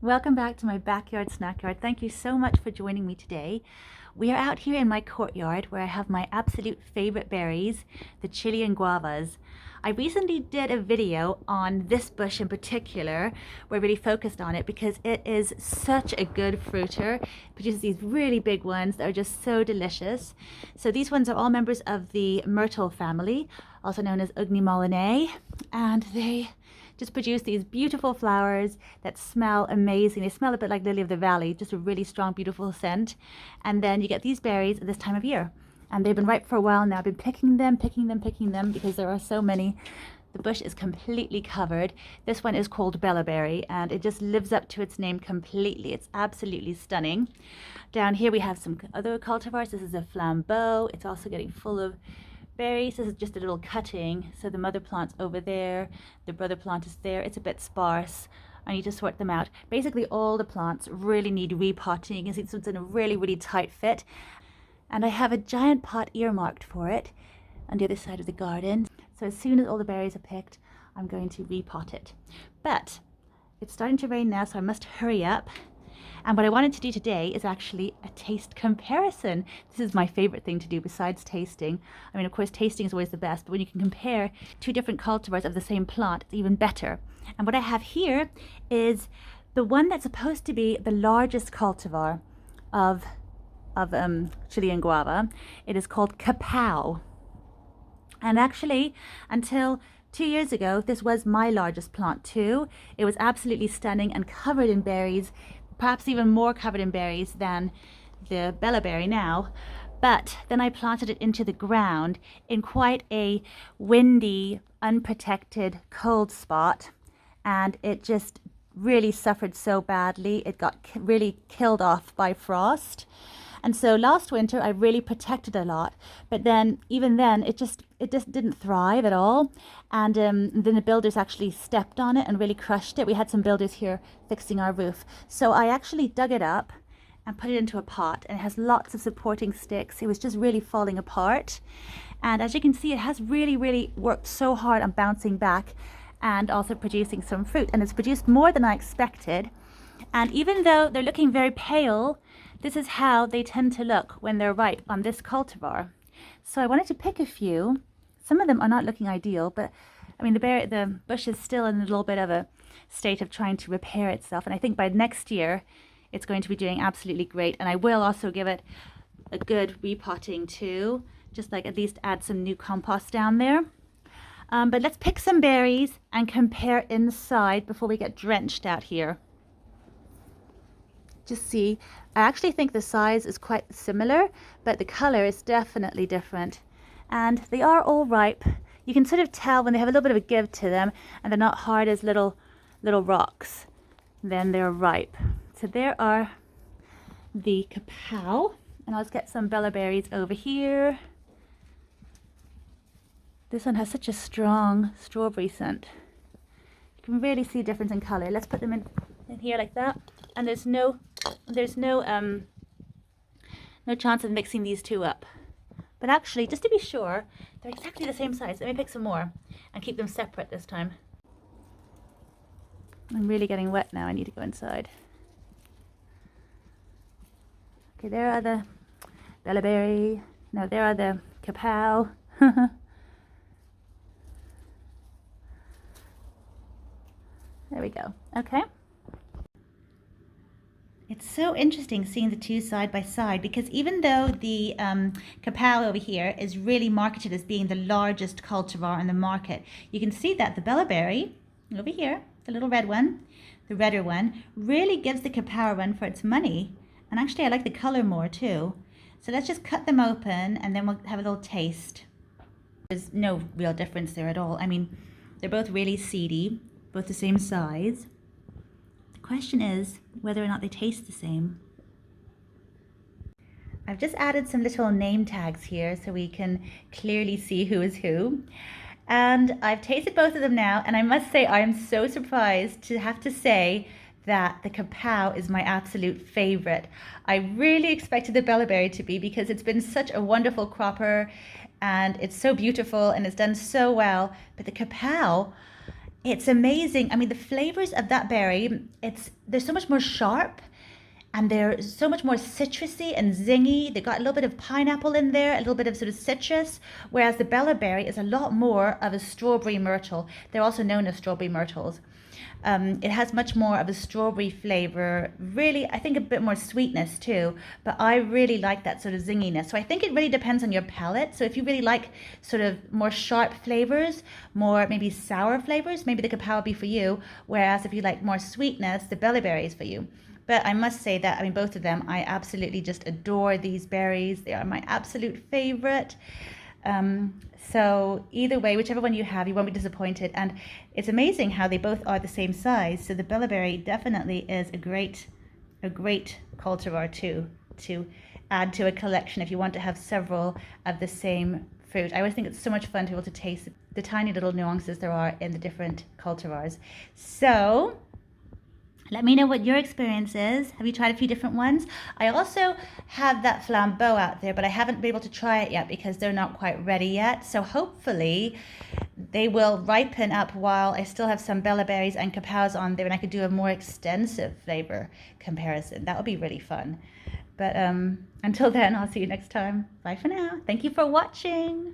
Welcome back to my backyard snack yard. Thank you so much for joining me today. We are out here in my courtyard where I have my absolute favorite berries, the Chilean guavas. I recently did a video on this bush in particular where I really focused on it because it is such a good fruiter. It produces these really big ones that are just so delicious. So these ones are all members of the myrtle family, also known as Ugni Molinae, and they just produce these beautiful flowers that smell amazing. They smell a bit like lily of the valley, just a really strong, beautiful scent. And then you get these berries at this time of year. And they've been ripe for a while now. I've been picking them because there are so many. The bush is completely covered. This one is called bellaberry and it just lives up to its name completely. It's absolutely stunning. Down here we have some other cultivars. This is a flambeau. It's also getting full of berries. This is just a little cutting. So the mother plant's over there, the brother plant is there. It's a bit sparse. I need to sort them out. Basically all the plants really need repotting. You can see this one's in a really tight fit. And I have a giant pot earmarked for it on the other side of the garden. So as soon as all the berries are picked, I'm going to repot it. But it's starting to rain now, so I must hurry up. And what I wanted to do today is actually a taste comparison. This is my favorite thing to do besides tasting. I mean, of course, tasting is always the best, but when you can compare two different cultivars of the same plant, it's even better. And what I have here is the one that's supposed to be the largest cultivar of Chilean guava. It is called Ka-Pow. And actually, until 2 years ago, this was my largest plant too. It was absolutely stunning and covered in berries, perhaps even more covered in berries than the bellaberry now. But then I planted it into the ground in quite a windy, unprotected, cold spot, and it just really suffered so badly. It got really killed off by frost. And so last winter I really protected a lot, but then even then it just didn't thrive at all. And then the builders actually stepped on it and really crushed it. We had some builders here fixing our roof. So I actually dug it up and put it into a pot, and it has lots of supporting sticks. It was just really falling apart. And as you can see, it has really worked so hard on bouncing back and also producing some fruit. And it's produced more than I expected. And even though they're looking very pale, this is how they tend to look when they're ripe on this cultivar. So I wanted to pick a few. Some of them are not looking ideal, but I mean the bush is still in a little bit of a state of trying to repair itself. And I think by next year, it's going to be doing absolutely great. And I will also give it a good repotting too, just like at least add some new compost down there. But let's pick some berries and compare inside before we get drenched out here. Just see, I actually think the size is quite similar, but the color is definitely different. And they are all ripe. You can sort of tell when they have a little bit of a give to them and they're not hard as little rocks, then they're ripe. So there are the Ka-Pow, and let's get some bellaberries over here. This one has such a strong strawberry scent. You can really see a difference in color. Let's put them in here like that. And there's no chance of mixing these two up. But actually, just to be sure, they're exactly the same size. Let me pick some more and keep them separate this time. I'm really getting wet now. I need to go inside. Okay, there are the bellaberry. No, there are the Ka-Pow. There we go. Okay. It's so interesting seeing the two side by side, because even though the Ka-Pow over here is really marketed as being the largest cultivar on the market, you can see that the bellaberry over here, the little red one, the redder one, really gives the Ka-Pow a run for its money. And actually I like the color more too. So let's just cut them open and then we'll have a little taste. There's no real difference there at all. I mean, they're both really seedy, both the same size. Question is whether or not they taste the same. I've just added some little name tags here so we can clearly see who is who. And I've tasted both of them now, and I must say I am so surprised to have to say that the Ka-Pow is my absolute favorite. I really expected the bellaberry to be, because it's been such a wonderful cropper and it's so beautiful and it's done so well. But the Ka-Pow It's amazing. I mean, the flavors of that berry, they're so much more sharp and they're so much more citrusy and zingy. They got a little bit of pineapple in there, a little bit of sort of citrus, whereas the Bella berry is a lot more of a strawberry myrtle. They're also known as strawberry myrtles. It has much more of a strawberry flavor, really, I think a bit more sweetness too, but I really like that sort of zinginess. So I think it really depends on your palate. So if you really like sort of more sharp flavors, more maybe sour flavors, maybe the Ka-Pow will be for you, whereas if you like more sweetness, the Bella berry is for you. But I must say that, I mean, both of them, I absolutely just adore these berries. They are my absolute favorite. So either way, whichever one you have, you won't be disappointed. And it's amazing how they both are the same size. So the Bella berry definitely is a great cultivar too, to add to a collection if you want to have several of the same fruit. I always think it's so much fun to be able to taste the tiny little nuances there are in the different cultivars. So let me know what your experience is. Have you tried a few different ones? I also have that flambeau out there, but I haven't been able to try it yet because they're not quite ready yet. So hopefully they will ripen up while I still have some Bella berries and Ka-Pows on there, and I could do a more extensive flavor comparison. That would be really fun. But until then, I'll see you next time. Bye for now. Thank you for watching.